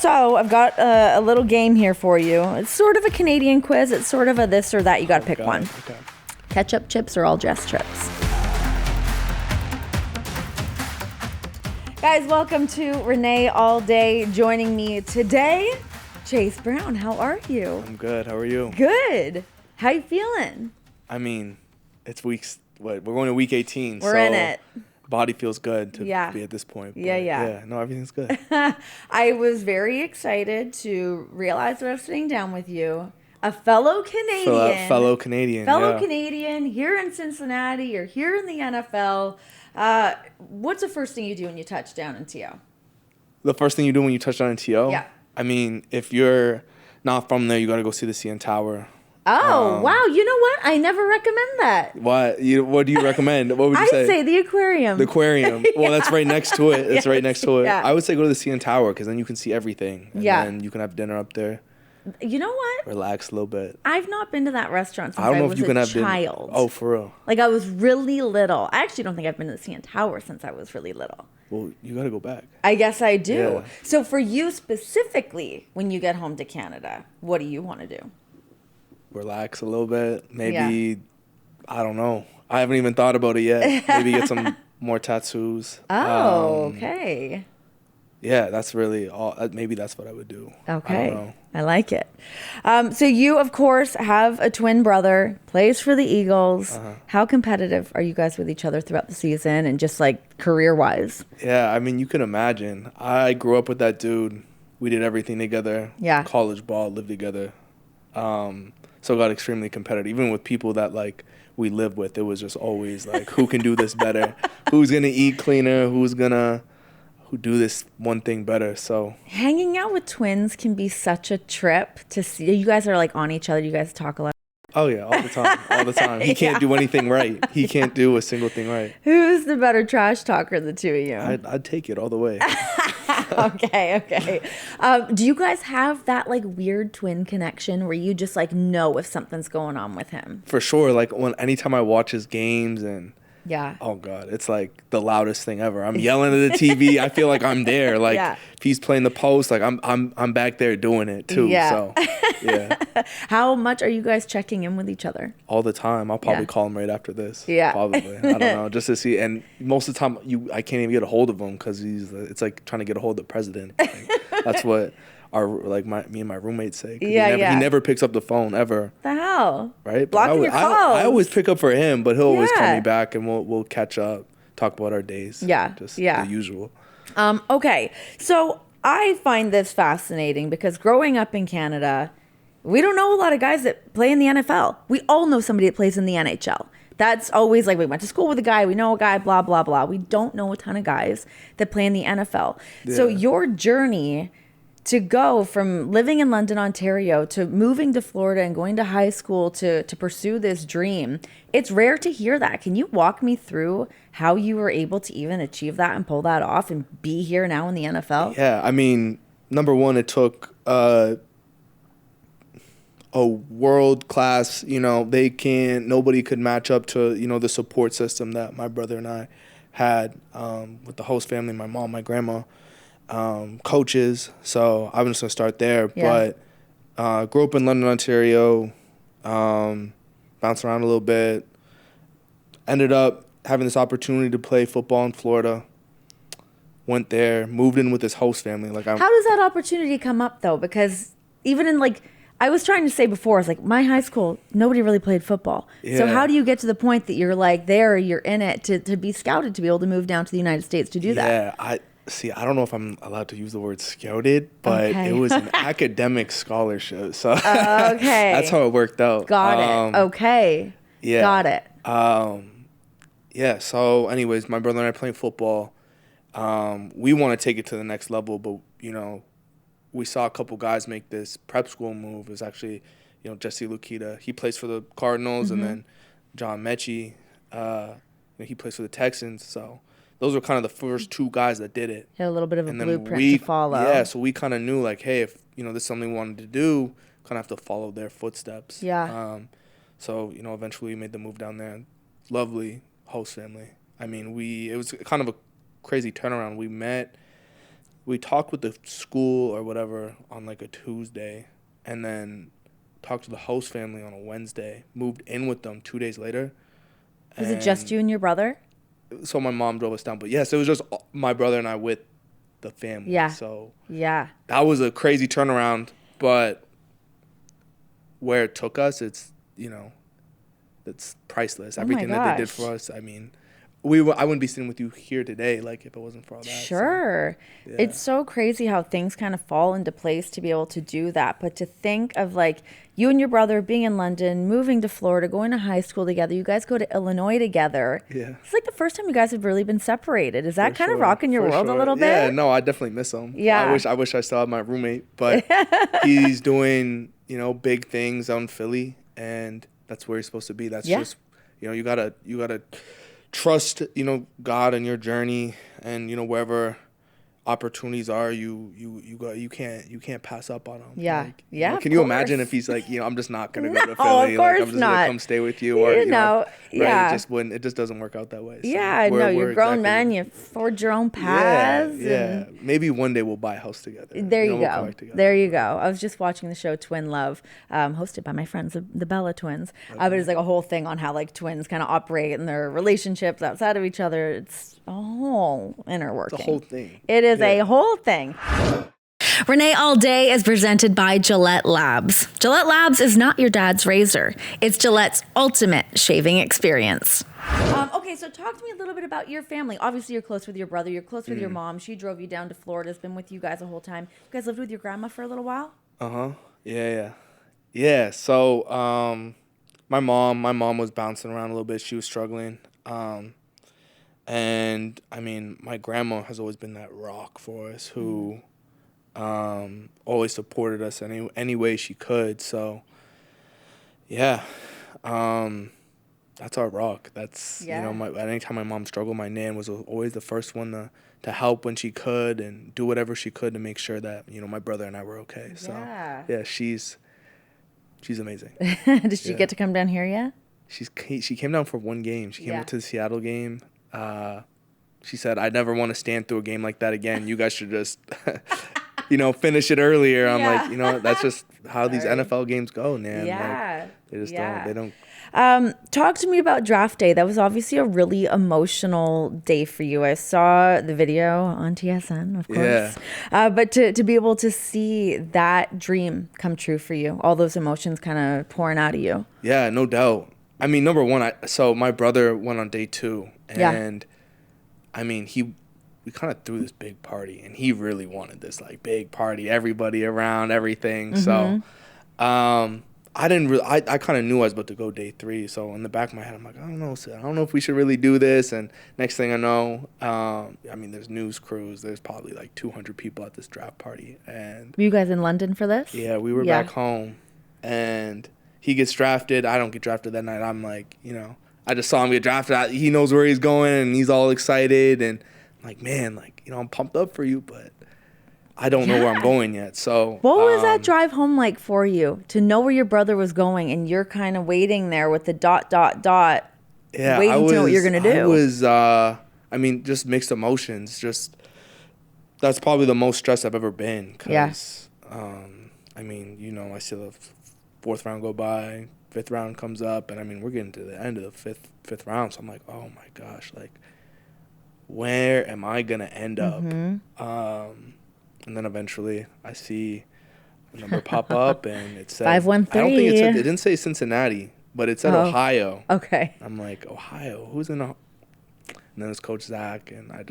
So I've got a little game here for you. It's sort of a Canadian quiz. It's sort of a this or that. You got to pick one. Okay. Ketchup chips or all dressed chips? Guys, welcome to Renee All Day. Joining me today, Chase Brown. How are you? I'm good. How are you? Good. How you feeling? I mean, it's we're going to week 18. We're in it. Body feels good to be at this point. Yeah. No, everything's good. I was very excited to realize that I was sitting down with you, a fellow Canadian. Fellow Canadian. Canadian here in Cincinnati. You're here in the NFL. What's the first thing you do when you touch down in TO? The first thing you do when you touch down in TO? Yeah. I mean, if you're not from there, you got to go see the CN Tower. Oh, wow. You know what? I never recommend that. What do you recommend? What would you say? I'd say the aquarium. The aquarium. Well, that's right next to it. It's right next to it. Yeah. I would say go to the CN Tower because then you can see everything. And then you can have dinner up there. You know what? Relax a little bit. I've not been to that restaurant since I don't know was if you can a have child. Oh, for real? Like I was really little. I actually don't think I've been to the CN Tower since I was really little. Well, you got to go back. I guess I do. Yeah. So for you specifically, when you get home to Canada, what do you want to do? Relax a little bit. Maybe, I don't know. I haven't even thought about it yet. Maybe get some more tattoos. Oh, okay. Yeah, that's really all. Maybe that's what I would do. Okay. I don't know. I like it. So you, of course, have a twin brother, plays for the Eagles. How competitive are you guys with each other throughout the season and just like career-wise? Yeah, I mean, you can imagine. I grew up with that dude. We did everything together. Yeah. College ball, lived together. So it got extremely competitive. Even with people that like we lived with, it was just always like, who can do this better? Who's gonna eat cleaner? Who do this one thing better? So Hanging out with twins can be such a trip to see. You guys are like on each other. You guys talk a lot. oh yeah, all the time. He can't do anything right. He can't do a single thing right. Who's the better trash talker, the two of you? I'd take it all the way. Okay. Do you guys have that like weird twin connection where you just like know if something's going on with him? For sure. Like anytime I watch his games and Yeah. oh God, it's like the loudest thing ever. I'm yelling at the TV. I feel like I'm there. Like if he's playing the post, like I'm back there doing it too. Yeah. So yeah. How much are you guys checking in with each other? All the time. I'll probably call him right after this. Yeah. Probably. I don't know. Just to see. And most of the time I can't even get a hold of him because it's like trying to get a hold of the president. Like, that's what me and my roommates say. He never picks up the phone ever. The hell? Right? Blocking your calls. I always pick up for him, but he'll always call me back and we'll catch up, talk about our days. Yeah. Just the usual. Okay. So I find this fascinating because growing up in Canada, we don't know a lot of guys that play in the NFL. We all know somebody that plays in the NHL. That's always like we went to school with a guy, we know a guy, blah, blah, blah. We don't know a ton of guys that play in the NFL. Yeah. So your journey to go from living in London, Ontario, to moving to Florida and going to high school to pursue this dream, it's rare to hear that. Can you walk me through how you were able to even achieve that and pull that off and be here now in the NFL? Yeah, I mean, number one, it took a world class, nobody could match up to, the support system that my brother and I had with the host family, my mom, my grandma. Coaches, so I'm just gonna start there. Yeah. But grew up in London, Ontario, bounced around a little bit. Ended up having this opportunity to play football in Florida. Went there, moved in with this host family. How does that opportunity come up though? Because even in I was trying to say before, it's like my high school, nobody really played football. Yeah. So how do you get to the point that you're like there, you're in it to be scouted to be able to move down to the United States to do that? Yeah, I don't know if I'm allowed to use the word scouted, but it was an academic scholarship. So that's how it worked out. Got it. Okay. Yeah. Got it. Yeah. So anyways, my brother and I playing football. We want to take it to the next level, but, we saw a couple guys make this prep school move. It was actually, Jesse Lukita. He plays for the Cardinals, and then John Mechie, he plays for the Texans. So those were kind of the first two guys that did it. Had a little bit of a blueprint to follow. Yeah, so we kind of knew, like, hey, if, this is something we wanted to do, kind of have to follow their footsteps. Yeah. So, eventually we made the move down there. Lovely host family. I mean, it was kind of a crazy turnaround. We met we talked with the school or whatever on like a Tuesday, and then talked to the host family on a Wednesday. Moved in with them 2 days later. Was it just you and your brother? So my mom drove us down, but yes, it was just my brother and I with the family. Yeah. So yeah, that was a crazy turnaround, but where it took us, it's it's priceless. Everything that they did for us. I mean, I wouldn't be sitting with you here today, like if it wasn't for all that. Sure. So, yeah. It's so crazy how things kind of fall into place to be able to do that. But to think of like you and your brother being in London, moving to Florida, going to high school together, you guys go to Illinois together. Yeah. It's like the first time you guys have really been separated. Is that kind of rocking your world a little bit? Yeah, no, I definitely miss him. Yeah. I wish I still had my roommate, but he's doing, big things out in Philly, and that's where he's supposed to be. That's just, you gotta trust, God in your journey, and wherever opportunities are, you can't pass up on them. Yeah. Like, yeah. Can you imagine if he's like, I'm just not gonna go to Philly. Oh, of course I'm just not. gonna come stay with you, or yeah. Right? It just doesn't work out that way. So yeah, no, you're a grown man. You forge your own paths. Yeah. Maybe one day we'll buy a house together. There you go. There you go. I was just watching the show Twin Love, hosted by my friends, the Bella twins. Okay. But it's like a whole thing on how like twins kind of operate in their relationships outside of each other. It's a whole inner working. It's a whole thing. It is a whole thing. Renee All Day is presented by Gillette Labs. Gillette Labs is not your dad's razor. It's Gillette's ultimate shaving experience. Okay, so talk to me a little bit about your family. Obviously, you're close with your brother. You're close with your mom. She drove you down to Florida. Has been with you guys the whole time. You guys lived with your grandma for a little while? Uh-huh. Yeah. So, my mom was bouncing around a little bit. She was struggling. And I mean, my grandma has always been that rock for us, who always supported us any way she could. So, yeah, that's our rock. That's anytime my mom struggled, my nan was always the first one to help when she could and do whatever she could to make sure that my brother and I were okay. So yeah, she's amazing. Did she get to come down here yet? She came down for one game. She came to the Seattle game. She said, "I never want to stand through a game like that again. You guys should just, finish it earlier." I'm like, that's just how these NFL games go, man. Yeah. Like, they just don't. They don't. Talk to me about draft day. That was obviously a really emotional day for you. I saw the video on TSN, of course. Yeah. But to be able to see that dream come true for you, all those emotions kind of pouring out of you. Yeah, no doubt. I mean, number one, so my brother went on day 2, and I mean, we kind of threw this big party, and he really wanted this like big party, everybody around, everything. So, I didn't really. I kind of knew I was about to go day 3. So in the back of my head, I'm like, I don't know, Sid. I don't know if we should really do this. And next thing I know, I mean, there's news crews. There's probably like 200 people at this draft party. And were you guys in London for this? Yeah, we were back home, and he gets drafted. I don't get drafted that night. I'm like, I just saw him get drafted. He knows where he's going, and he's all excited. And I'm like, man, like, I'm pumped up for you, but I don't know where I'm going yet. So what was that drive home like for you, to know where your brother was going, and you're kind of waiting there with the ... Yeah, waiting to know what you're going to do? I was, I mean, just mixed emotions. Just, that's probably the most stressed I've ever been. Cause, I mean, I see the 4th round go by, 5th round comes up, and I mean, we're getting to the end of the fifth round. So I'm like, oh my gosh, like, where am I going to end up? And then eventually I see a number pop up, and it said 513. I don't think it didn't say Cincinnati, but it said Ohio. Okay. I'm like, Ohio? Who's in Ohio? And then it's Coach Zach, and I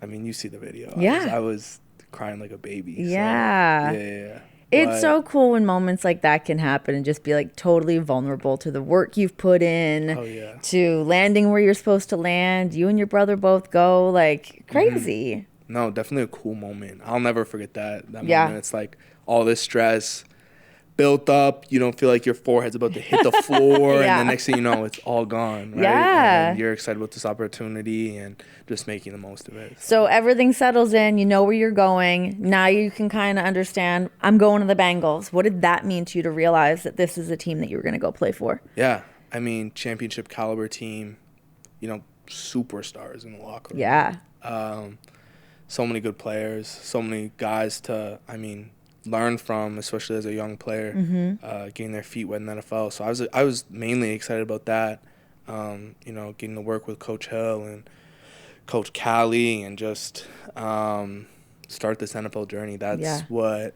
mean, you see the video. Yeah. I was crying like a baby. Yeah. So, yeah. It's so cool when moments like that can happen and just be like totally vulnerable to the work you've put in, to landing where you're supposed to land. You and your brother both go like crazy. No, definitely a cool moment. I'll never forget that moment. It's like all this stress built up. You don't feel like your forehead's about to hit the floor, and the next thing you know, it's all gone, right? Yeah. And you're excited about this opportunity and just making the most of it. So everything settles in. You know where you're going. Now you can kind of understand, I'm going to the Bengals. What did that mean to you to realize that this is a team that you were going to go play for? Yeah. I mean, championship caliber team, superstars in the locker room. Yeah. so many good players, so many guys to, learn from, especially as a young player, getting their feet wet in the NFL. So I was mainly excited about that. Getting to work with Coach Hill and Coach Callie and just start this NFL journey. That's what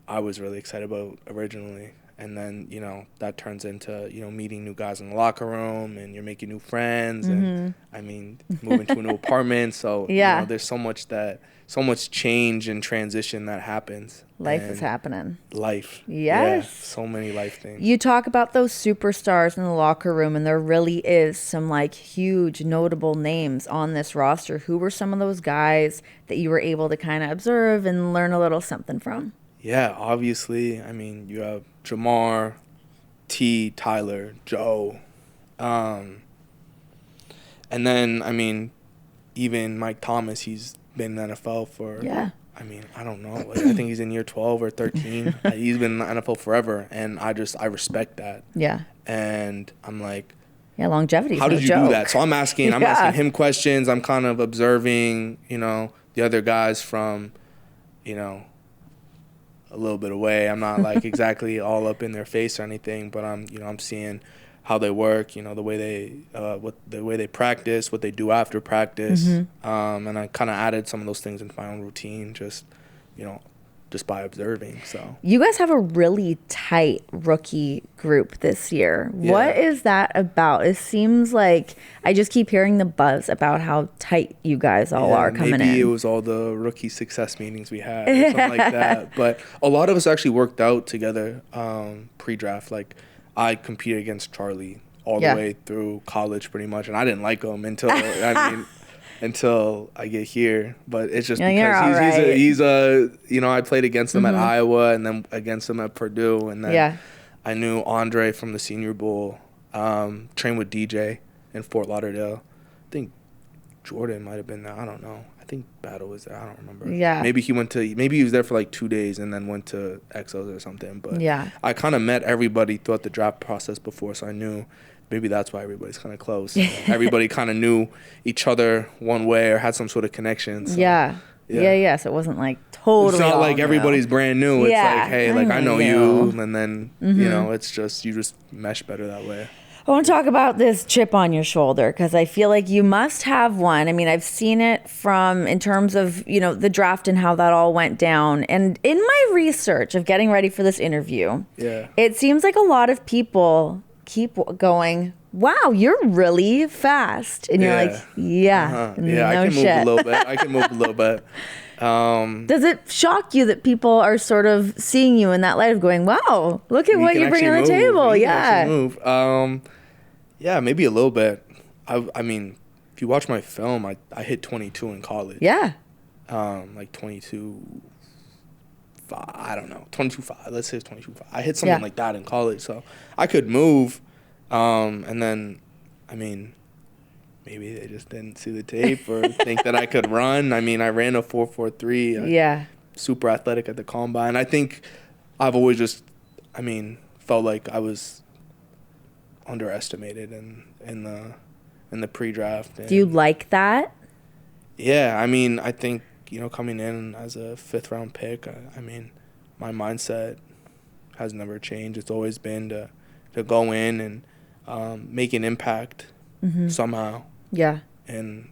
I was really excited about originally. And then, that turns into, meeting new guys in the locker room, and you're making new friends and, moving to a new apartment. So, there's so much change and transition that happens. Life is happening. Life. Yes. Yeah, so many life things. You talk about those superstars in the locker room, and there really is some huge notable names on this roster. Who were some of those guys that you were able to kind of observe and learn a little something from? Yeah, obviously. You have Jamar, T, Tyler, Joe. And then, even Mike Thomas, he's been in the NFL for, I don't know. I think he's in year 12 or 13. He's been in the NFL forever, and I respect that. Yeah. And I'm like, longevity. How did you do that? So I'm asking him questions. I'm kind of observing, the other guys from, a little bit away. I'm not exactly all up in their face or anything, but I'm seeing how they work, the way they practice, what they do after practice. And I kind of added some of those things into my own routine, just by observing. So you guys have a really tight rookie group this year. Yeah. What is that about? It seems like I just keep hearing the buzz about how tight you guys all are coming in. Maybe it was all the rookie success meetings we had or something like that. But a lot of us actually worked out together pre-draft. I competed against Charlie all the way through college pretty much, and I didn't like him until until I get here. But it's just because he's I played against him at Iowa and then against him at Purdue, and then I knew Andre from the Senior Bowl, trained with DJ in Fort Lauderdale. I think Jordan might have been there. I don't know. I think Battle was there. I don't remember. Yeah. Maybe he was there for 2 days and then went to Exos or something. But I kind of met everybody throughout the draft process before, so I knew maybe that's why everybody's kind of close. Everybody kind of knew each other one way or had some sort of connection. So, yeah. So it wasn't totally. It's not everybody's brand new. It's hey, I know you, and then it's just you just mesh better that way. I want to talk about this chip on your shoulder because I feel like you must have one. I've seen it in terms of, the draft and how that all went down. And in my research of getting ready for this interview, it seems like a lot of people keep going, wow, you're really fast. And you're like, I can move a little bit. Does it shock you that people are sort of seeing you in that light of going, wow, look at what you're bringing to the table? Yeah, maybe a little bit. If you watch my film, I hit 22 in college. Yeah. 22, I don't know, 22.5. Let's say it's 22.5. I hit something like that in college, so I could move. And then, maybe they just didn't see the tape or think that I could run. I ran a 4.43. Super athletic at the combine. I think I've always just, felt like I was underestimated in the pre-draft. Do you like that? Yeah, I think coming in as a 5th round pick, my mindset has never changed. It's always been to go in and make an impact somehow. Yeah. And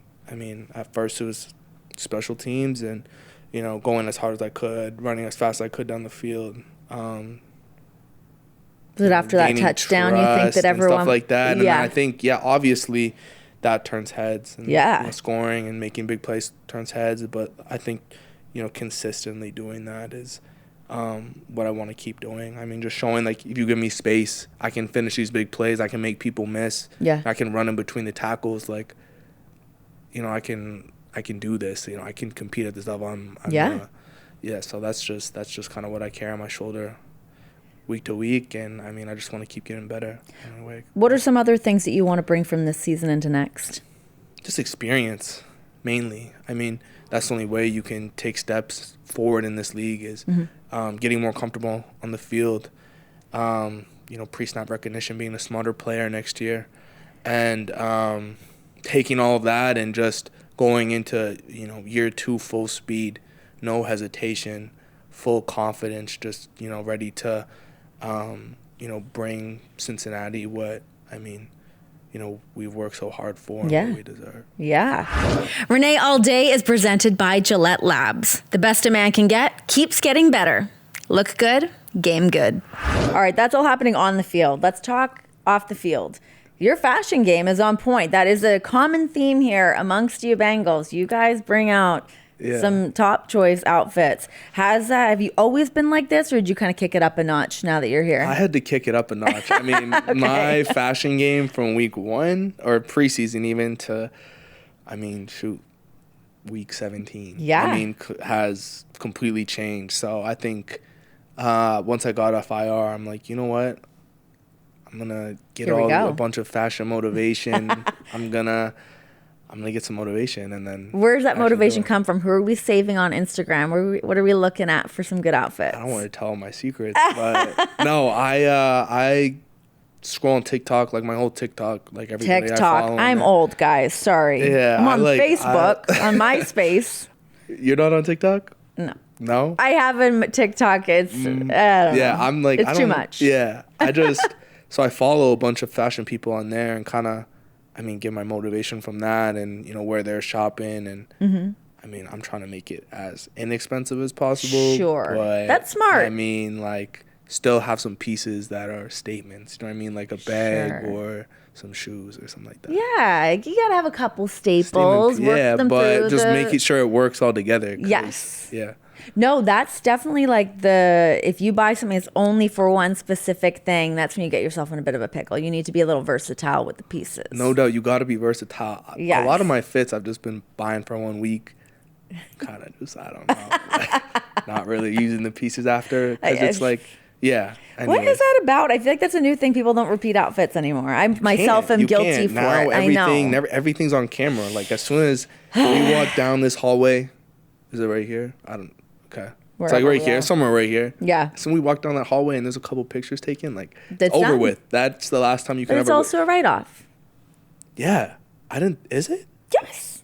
at first it was special teams and going as hard as I could, running as fast as I could down the field. Was it after that touchdown you think that everyone... stuff like that. And then I think, obviously that turns heads. And, scoring and making big plays turns heads. But I think, consistently doing that is what I want to keep doing. Just showing, if you give me space, I can finish these big plays. I can make people miss. Yeah. I can run in between the tackles. I can do this. I can compete at this level. So that's just kind of what I carry on my shoulder week to week, and I just want to keep getting better. What are some other things that you want to bring from this season into next? Just experience, mainly. That's the only way you can take steps forward in this league is getting more comfortable on the field, pre-snap recognition, being a smarter player next year, and taking all of that and just going into, year 2 full speed, no hesitation, full confidence, just, ready to, bring Cincinnati what, we've worked so hard for and what we deserve. Yeah. Renee All Day is presented by Gillette Labs. The best a man can get keeps getting better. Look good, game good. All right, that's all happening on the field. Let's talk off the field. Your fashion game is on point. That is a common theme here amongst you Bengals. You guys bring out some top choice outfits. Have you always been like this, or did you kind of kick it up a notch now that you're here? I had to kick it up a notch. I mean, my fashion game from week 1 or preseason even to, week 17. Has completely changed. So I think once I got off IR, I'm like, you know what? I'm gonna get a bunch of fashion motivation. I'm gonna get some motivation, and then where's that motivation come from? Who are we saving on Instagram? What are we looking at for some good outfits? I don't want to tell my secrets, but no, I scroll on TikTok, like my whole TikTok, like everybody I follow. I'm old, guys. Sorry. Yeah, I'm on Facebook, on MySpace. You're not on TikTok? No. I have a TikTok. It's I don't know. I'm like it's too much. Yeah, so I follow a bunch of fashion people on there and kind of, get my motivation from that and, where they're shopping. And, I'm trying to make it as inexpensive as possible. Sure. But, that's smart. Still have some pieces that are statements. You know what I mean? Like a bag or some shoes or something like that. Yeah. You got to have a couple staples. But just making sure it works all together. Yes. Yeah. No, that's definitely like if you buy something that's only for one specific thing, that's when you get yourself in a bit of a pickle. You need to be a little versatile with the pieces. No doubt. You got to be versatile. Yes. A lot of my fits I've just been buying for 1 week. Kind of just, I don't know. Not really using the pieces after. Because it's like, yeah. Anyways. What is that about? I feel like that's a new thing. People don't repeat outfits anymore. I myself am guilty for it. I know. Everything's on camera. Like as soon as we walk down this hallway, is it right here? Okay. It's like right here, somewhere right here. Yeah. So we walk down that hallway and there's a couple pictures taken. Like, that's over done. with. That's the last time you can but it's also a write-off. Yeah. Is it? Yes.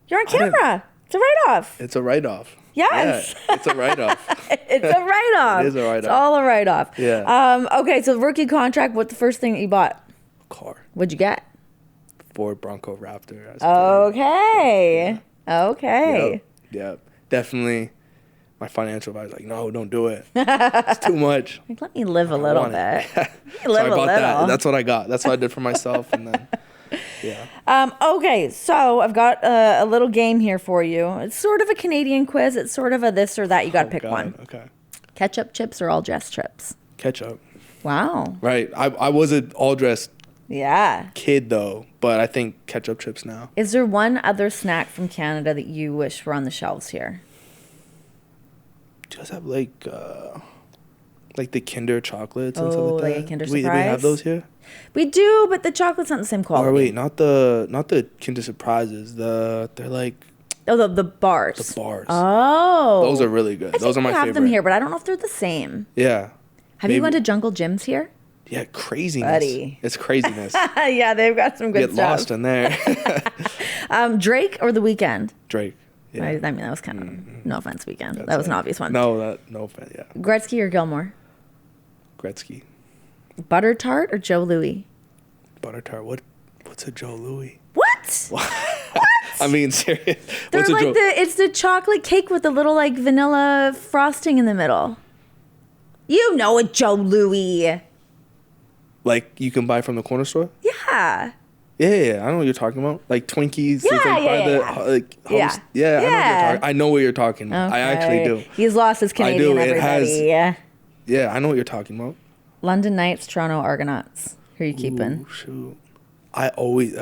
You're on camera. It's a write-off. It's a write-off. Yes. Yeah, it's a write-off. It's a write-off. It is a write-off. It's all a write-off. Yeah. Okay, so rookie contract, what's the first thing that you bought? A car. What'd you get? Ford Bronco Raptor. Okay. Yeah. Okay. Yep. Definitely. My financial advisor's like, no, don't do it. It's too much. Like, let me live a little bit. So I bought that. That's what I got. That's what I did for myself. And then, yeah. Okay, so I've got a little game here for you. It's sort of a Canadian quiz. It's sort of a this or that. You got to pick one. Okay. Ketchup chips or all dressed chips? Ketchup. Wow. Right. I was an all dressed kid though, but I think ketchup chips now. Is there one other snack from Canada that you wish were on the shelves here? Do you guys have like the Kinder chocolates and stuff like that? Like a Kinder Surprise? Surprise? We have those here? We do, but the chocolate's not the same quality. Oh wait, not the Kinder Surprises. They're like the bars. The bars. Oh. Those are really good. Those are my favorite. I have them here, but I don't know if they're the same. Yeah. Have you gone to Jungle Gyms here? Yeah, craziness. Buddy. It's craziness. Yeah, they've got some good stuff. Get lost in there. Drake or The Weeknd? Drake. Yeah. I mean, that was kind of, no offense, Weeknd. That was an obvious one. No offense, yeah. Gretzky or Gilmore? Gretzky. Butter tart or Joe Louis? Butter tart. What's a Joe Louis? What? What? I mean, serious. They're like it's the chocolate cake with the little like vanilla frosting in the middle. You know a Joe Louis. Like you can buy from the corner store? Yeah. Yeah, I know what you're talking about. Like Twinkies. Yeah, I know what you're talking about. Okay. I actually do. He's lost his Canadian, everybody. Yeah, I know what you're talking about. London Knights, Toronto Argonauts. Who are you keeping? Shoot. I always...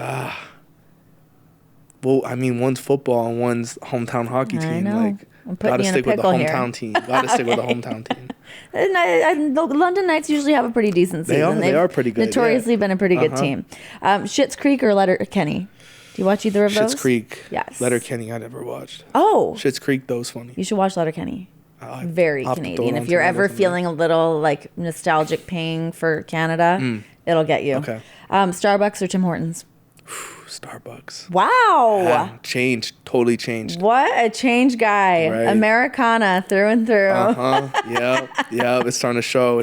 Well, I mean, one's football and one's hometown hockey team. I know. Like, I'm putting you in a pickle here. Gotta stick with the hometown team. Gotta stick with the hometown team. The London Knights usually have a pretty decent season. They are pretty good. Notoriously been a pretty good team. Schitt's Creek or Letterkenny? Do you watch either of those? Schitt's Creek. Yes. Letterkenny I never watched. Oh. Schitt's Creek, though, is funny. You should watch Letterkenny. Very Canadian. If you're ever feeling a little like nostalgic ping for Canada, it'll get you. Okay. Starbucks or Tim Hortons? Starbucks. Wow. Yeah, changed. Totally changed. What a change guy. Right. Americana through and through. Yeah. It's starting to show.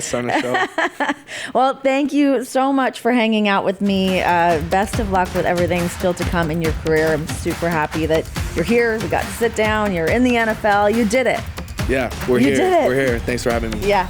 Well, thank you so much for hanging out with me. Best of luck with everything still to come in your career. I'm super happy that you're here. We got to sit down. You're in the NFL. You did it. Yeah, we're You here. did it. We're here. Thanks for having me. Yeah.